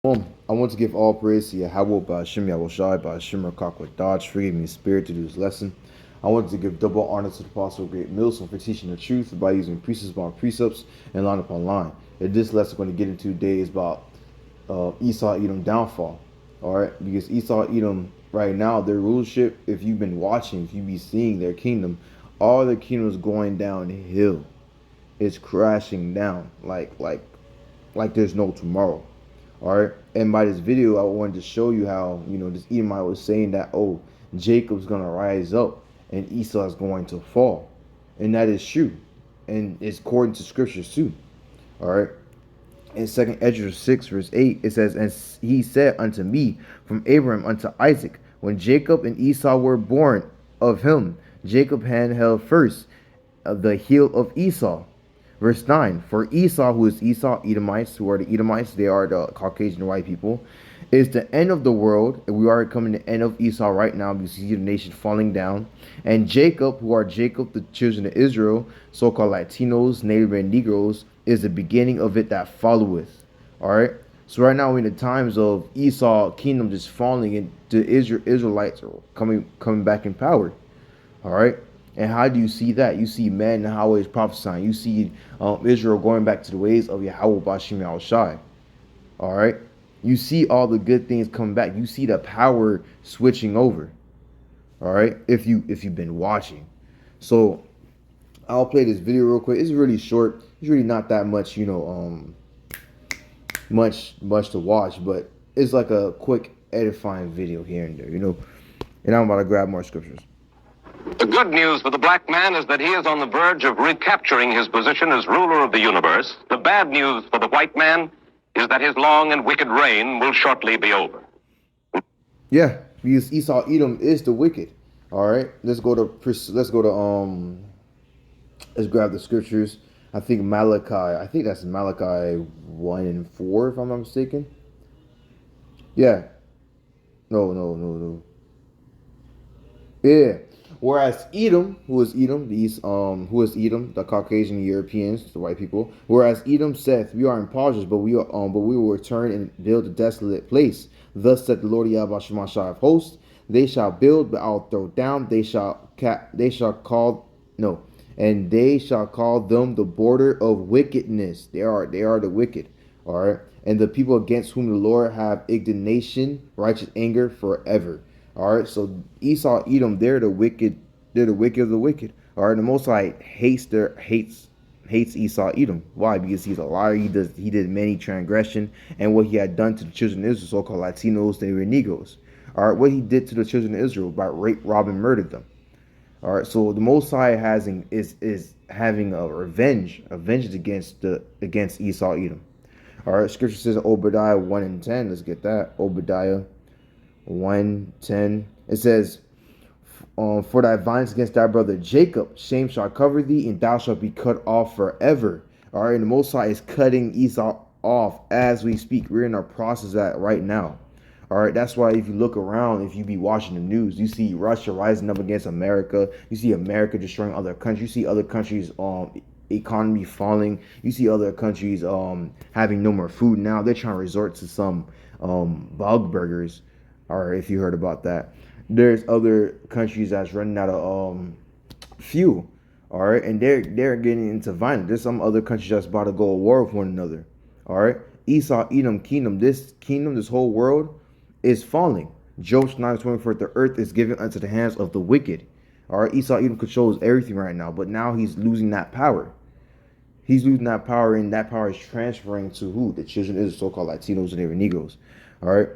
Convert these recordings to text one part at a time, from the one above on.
I want to give all praise to Yahweh by Hashem Yahushai by Hashem Rakak Dodge for giving me spirit to do this lesson. I wanted to give double honor to the Apostle Great Milson for teaching the truth by using precepts upon precepts and line upon line. And this lesson we're going to get into today is about Esau Edom downfall. Alright, because Esau Edom right now, their rulership, if you've been watching, if you be seeing their kingdom, all their kingdom is going downhill. It's crashing down like there's no tomorrow. All right. And by this video, I wanted to show you how, this Edomite was saying that, oh, Jacob's going to rise up and Esau is going to fall. And that is true. And it's according to scriptures too. All right. In 2nd Ezra 6, verse 8, it says, "And he said unto me, from Abraham unto Isaac, when Jacob and Esau were born of him, Jacob had held first the heel of Esau." Verse 9, "For Esau," who is Esau, Edomites, who are the Edomites, they are the Caucasian white people, "is the end of the world." And we are coming to the end of Esau right now because you see the nation falling down. "And Jacob," who are Jacob, the children of Israel, so-called Latinos, Native and Negroes, "is the beginning of it that followeth." All right. So right now, in the times of Esau kingdom just falling, and the Israelites are coming back in power. All right. And how do you see that? You see man and Yahweh is prophesying. You see Israel going back to the ways of Yahweh Bashim Yahushai. All right. You see all the good things coming back. You see the power switching over. All right. If you've been watching, so I'll play this video real quick. It's really short. It's really not that much, much to watch, but it's like a quick edifying video here and there, And I'm about to grab more scriptures. The good news for the black man is that he is on the verge of recapturing his position as ruler of the universe. The bad news for the white man is that his long and wicked reign will shortly be over. Yeah, because Esau Edom is the wicked. All right, let's grab the scriptures. I think that's Malachi 1 and 4, if I'm not mistaken. Yeah. No. Yeah. Whereas Edom, who is Edom, the Caucasian Europeans, the white people. Whereas Edom saith, "We are in pauses, but we will return and build a desolate place. Thus said the Lord Yahweh Shemashah of hosts: They shall build, but I'll throw down. They shall call them the border of wickedness." They are the wicked. All right, and the people against whom the Lord have indignation, righteous anger forever. All right, so Esau, Edom, they're the wicked. They're the wicked of the wicked. All right, the Most High hates Esau, Edom. Why? Because he's a liar. He did many transgression, and what he had done to the children of Israel, so-called Latinos, they were Negroes. All right, what he did to the children of Israel by rape, rob, and murdered them. All right, so the Most High is having a vengeance against Esau, Edom. All right, Scripture says Obadiah 1 and 10. Let's get that. Obadiah 1:10. It says, "For thy violence against thy brother Jacob, shame shall cover thee, and thou shalt be cut off forever." All right, and the Most High is cutting Esau off as we speak. We're in our process of that right now. All right, that's why if you look around, if you be watching the news, you see Russia rising up against America. You see America destroying other countries. You see other countries' economy falling. You see other countries having no more food now. They're trying to resort to some bug burgers. Or if you heard about that, there's other countries that's running out of fuel. All right, and they're getting into violence. There's some other countries that's about to go to war with one another. All right, Esau, Edom, this whole world is falling. Job 9:24, "The earth is given unto the hands of the wicked." All right, Esau, Edom controls everything right now, but now he's losing that power. He's losing that power, and that power is transferring to who? The children of Israel, so-called Latinos and even Negroes. All right.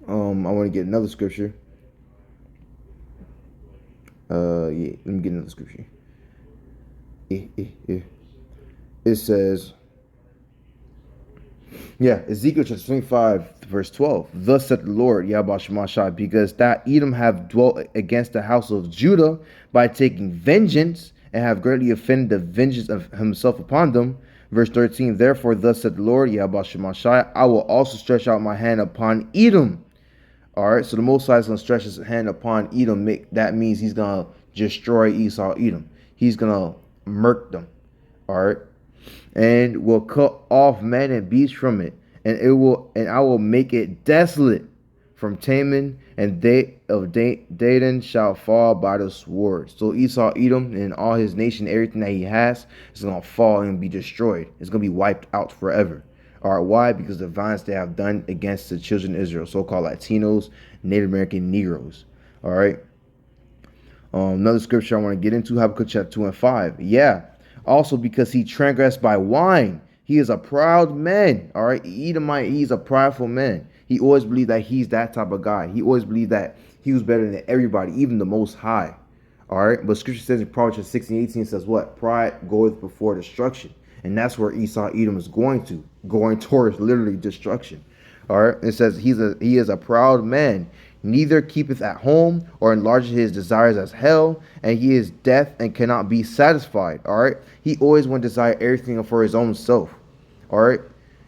I want to get another scripture. Let me get another scripture. It says, Ezekiel chapter 25, verse 12. "Thus said the Lord, Yahweh Shemashah, because that Edom have dwelt against the house of Judah by taking vengeance, and have greatly offended the vengeance of himself upon them." Verse 13, "Therefore, thus said the Lord, Yahweh Shemashah, I will also stretch out my hand upon Edom." All right, so the Most High is going to stretch his hand upon Edom. That means he's going to destroy Esau, Edom. He's going to murk them. All right, "and will cut off man and beast from it, and I will make it desolate from Taman, and they of Dedan shall fall by the sword. So Esau, Edom, and all his nation, everything that he has, is gonna fall and be destroyed. It's gonna be wiped out forever. All right, why? Because the violence they have done against the children of Israel, so-called Latinos, Native American Negroes. All right. Another scripture I want to get into, Habakkuk chapter 2 and 5. Yeah. Also because he transgressed by wine. He is a proud man. All right. Edomite, he's a prideful man. He always believed that he's that type of guy. He always believed that he was better than everybody, even the Most High. All right. But scripture says in Proverbs 16:18 says what? Pride goeth before destruction. And that's where Esau, Edom is going towards literally destruction. All right. It says he is a proud man, neither keepeth at home or enlarges his desires as hell, and he is deaf and cannot be satisfied. All right. He always want to desire everything for his own self. All right.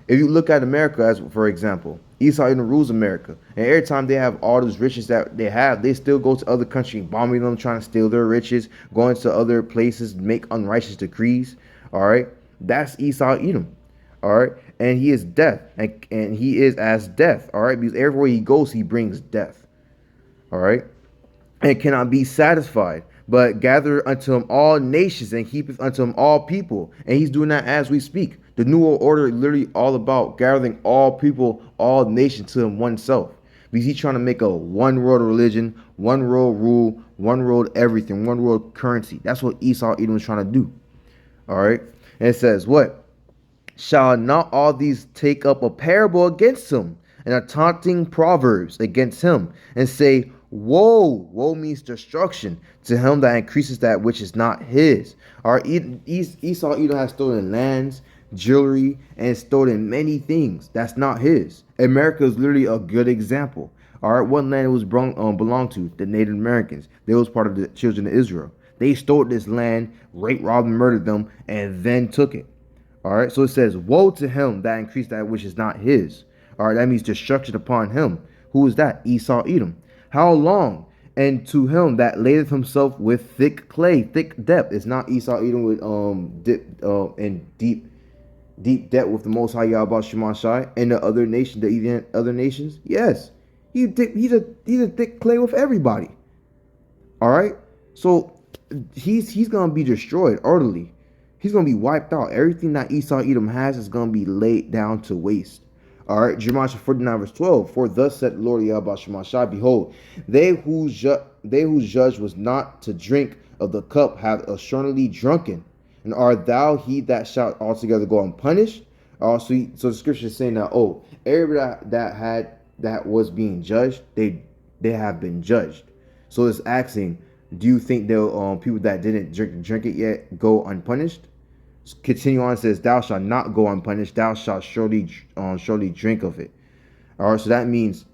If you look at America, as for example, Esau Edom rules America, and every time they have all those riches that they have, they still go to other countries, bombing them, trying to steal their riches, going to other places, make unrighteous decrees. All right. That's Esau Edom. All right. And he is death, and he is as death. All right. Because everywhere he goes, he brings death. All right. And cannot be satisfied, but gather unto him all nations and heapeth unto him all people. And he's doing that as we speak. The New World Order is literally all about gathering all people, all nations to him oneself. Because he's trying to make a one world religion, one world rule, one world everything, one world currency. That's what Esau Edom is trying to do. All right. And it says what? Shall not all these take up a parable against him, and a taunting proverbs against him, and say, woe, woe means destruction to him that increases that which is not his. All right, Esau Edom has stolen lands, jewelry, and stolen many things that's not his. America is literally a good example. All right, what land it was belonged to? The Native Americans. They was part of the children of Israel. They stole this land, raped, robbed, and murdered them, and then took it. All right, so it says, woe to him that increased that which is not his. All right, that means destruction upon him. Who is that? Esau Edom. How long? And to him that ladeth himself with thick clay, thick depth. It's not Esau Edom with in deep depth with the Most High Yahweh Shema Shai and the other nation, the other nations. Yes, he's a thick clay with everybody. All right, so he's gonna be destroyed utterly. He's gonna be wiped out. Everything that Esau Edom has is gonna be laid down to waste. All right, Jeremiah 49 verse 12. For thus said the Lord Yahweh Shema Shai, behold, they whose judge was not to drink of the cup have assuredly drunken, and art thou he that shalt altogether go unpunished? So the scripture is saying that everybody that was being judged, they have been judged. So it's asking, do you think the people that didn't drink it yet go unpunished? Continue on, says, thou shalt not go unpunished, thou shalt surely drink of it. All right, so that means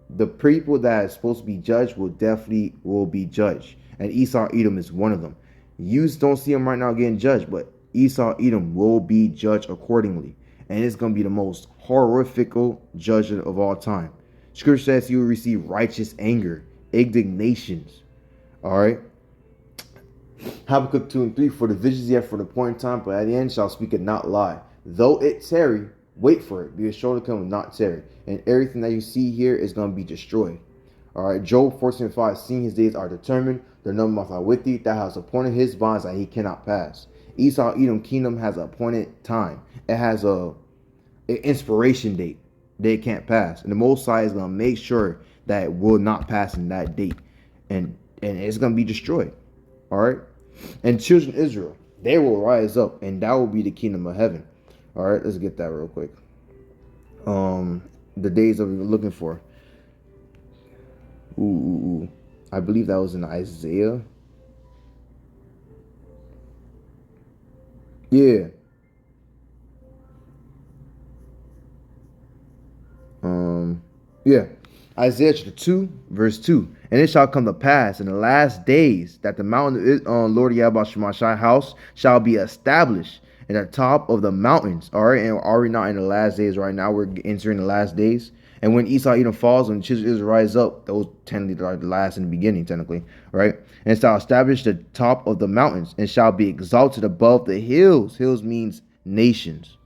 the people that are supposed to be judged will be judged, and Esau Edom is one of them. You don't see him right now getting judged, but Esau Edom will be judged accordingly, and it's going to be the most horrific judgment of all time. Scripture says he will receive righteous anger, indignations. All right. Habakkuk 2 and 3, for the visions yet for the point in time, but at the end shall speak and not lie. Though it tarry, wait for it, because sure to come and not tarry. And everything that you see here is going to be destroyed. All right, Job 14 and 5, seeing his days are determined, the number of with thee, thou hast appointed his bonds that he cannot pass. Esau Edom kingdom has an appointed time. It has an inspiration date they can't pass. And the Most High is going to make sure that it will not pass in that date. And it's going to be destroyed. All right. And children of Israel, they will rise up, and that will be the kingdom of heaven. All right, let's get that real quick. The days that we were looking for. I believe that was in Isaiah. Yeah. Yeah. Isaiah chapter 2, verse 2. And it shall come to pass in the last days that the mountain of Lord Yahweh Shema Shai house shall be established in the top of the mountains. All right, and are we not in the last days right now? We're entering the last days. And when Esau Edom falls, when the children of Israel rise up, those technically are the last in the beginning, technically, right? And it shall establish the top of the mountains and shall be exalted above the hills. Hills means nations.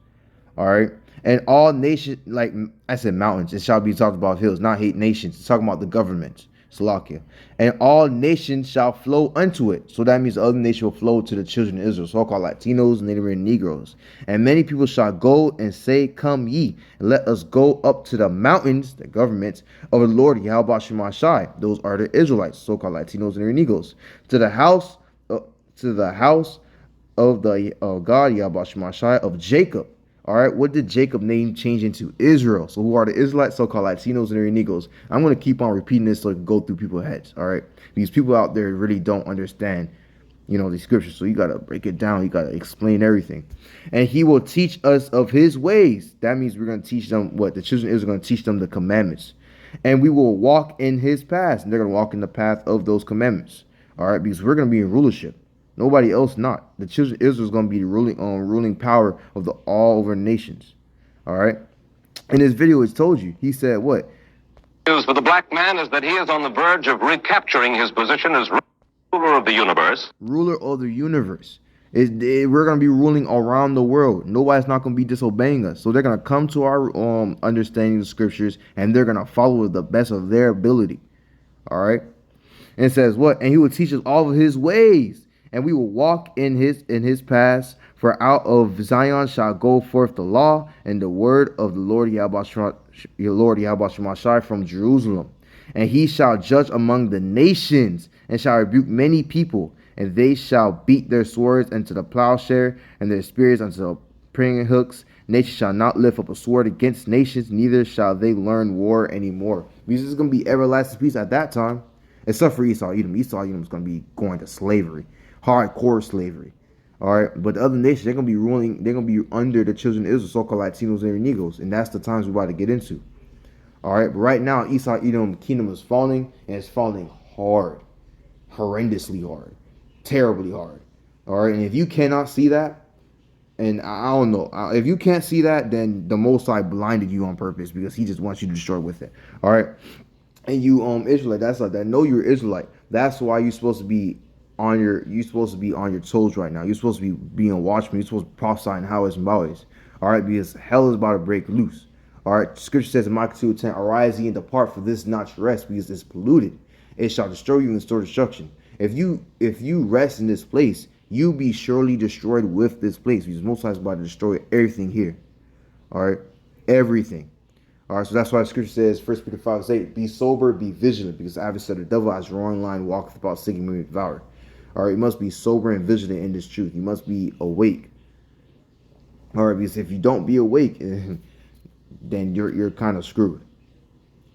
All right. And all nations, like I said, mountains, it shall be talked about hills, not hate nations. It's talking about the government, Salakia. And all nations shall flow unto it. So that means the other nation will flow to the children of Israel, so-called Latinos, Native American Negroes. And many people shall go and say, come ye, and let us go up to the mountains, the government, of the Lord Yahweh Shemashai. Those are the Israelites, so-called Latinos and Native Negroes. To the house of the God Yahweh Shemashai of Jacob. All right, what did Jacob name change into? Israel. So who are the Israelites? So-called Latinos and Negroes. I'm going to keep on repeating this so it can go through people's heads. All right, these people out there really don't understand, these scriptures. So you got to break it down. You got to explain everything. And he will teach us of his ways. That means we're going to teach them what? The children of Israel are going to teach them the commandments. And we will walk in his paths. And they're going to walk in the path of those commandments. All right, because we're going to be in rulership. Nobody else not. The children of Israel is going to be the ruling power of the all over nations. All right. In this video, it's told you. He said what? News for the black man is that he is on the verge of recapturing his position as ruler of the universe. Ruler of the universe. We're going to be ruling around the world. Nobody's not going to be disobeying us. So they're going to come to our understanding of the scriptures, and they're going to follow the best of their ability. All right. And it says what? And he will teach us all of his ways. And we will walk in his paths, for out of Zion shall go forth the law and the word of the Lord Yahweh Shemashai from Jerusalem. And he shall judge among the nations, and shall rebuke many people, and they shall beat their swords into the plowshare, and their spears unto the pruning hooks. Nation shall not lift up a sword against nations, neither shall they learn war anymore. Because it's going to be everlasting peace at that time, except for Esau Edom. Esau Edom is going to be going to slavery. Hardcore slavery. All right. But the other nations, they're going to be ruling, they're going to be under the children of Israel, so-called Latinos and Negroes. And that's the times we're about to get into. All right. But right now, Esau Edom kingdom is falling, and it's falling hard. Horrendously hard. Terribly hard. All right. And if you cannot see that, and I don't know, if you can't see that, then the Most High blinded you on purpose, because he just wants you to destroy with it. All right. And you Israelite, that's like that. Know you're Israelite. That's why you're supposed to be on your toes right now. You're supposed to be being watchman. You're supposed to prophesy in hours and bows. All right, because hell is about to break loose. All right, scripture says in Micah 2:10, arise ye and depart, for this is not your rest, because it's polluted. It shall destroy you and store destruction. If you rest in this place, you be surely destroyed with this place, because Most High is about to destroy everything here. All right, everything. All right, so that's why the scripture says, 1 Peter 5:8, be sober, be vigilant, because the adversary of the devil as a roaring lion walketh about seeking whom to devour. All right, you must be sober and vigilant in this truth. You must be awake. All right, because if you don't be awake, then you're kind of screwed.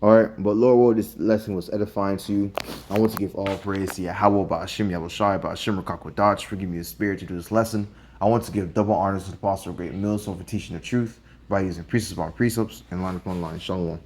All right, but Lord, this lesson was edifying to you. I want to give all praise to Yahweh, Ba'ashim, Yahushai, Ba'ashim, Rakakwadach, for giving me the spirit to do this lesson. I want to give double honors to the Apostle of Great Millstone for teaching the truth by using precepts upon precepts and line upon line. Shalom.